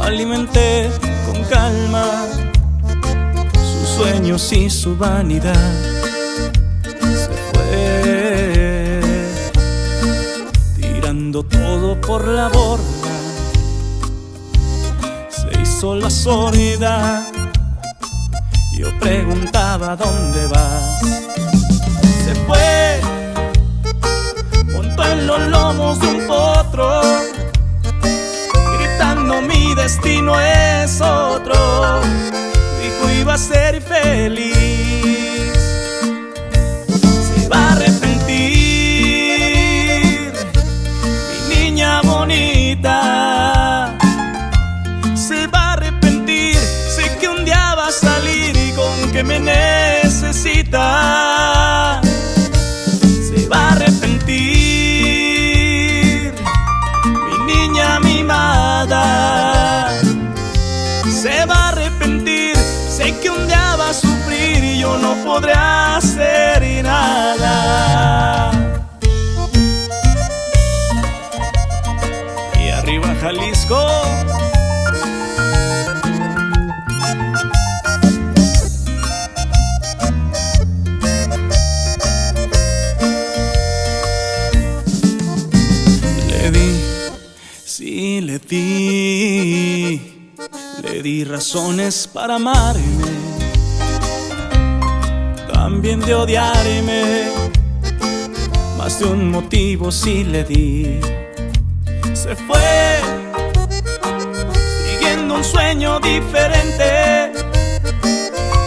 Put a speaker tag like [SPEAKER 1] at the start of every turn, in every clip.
[SPEAKER 1] alimenté con calma sus sueños y su vanidad. Se fue tirando todo por la borda, se hizo la sorda. Yo preguntaba ¿dónde vas? Se fue, montó en los lomos de un potro, gritando mi destino es otro. Dijo iba a ser feliz. Se va a arrepentir, mi niña bonita. Se va a arrepentir, sé que un día va a salir y con que me necesita. Se va a arrepentir, mi niña mimada. Se va a arrepentir, sé que un día va a sufrir y yo no podré hacer nada. Y arriba Jalisco. Sí, le di razones para amarme, también de odiarme, más de un motivo sí le di. Se fue, siguiendo un sueño diferente,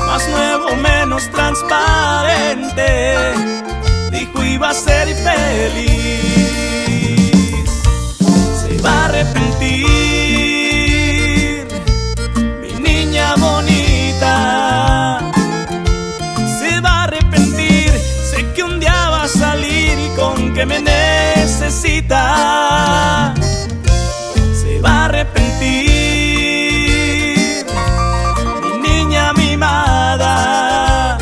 [SPEAKER 1] más nuevo, menos transparente. Dijo iba a ser feliz. Se va a arrepentir, mi niña bonita. Se va a arrepentir, sé que un día va a salir y con que me necesita. Se va a arrepentir, mi niña mimada.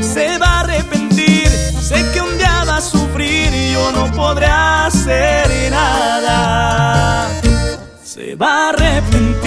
[SPEAKER 1] Se va a arrepentir, sé que un día va a sufrir y yo no podré hacer nada. Se va a arrepentir.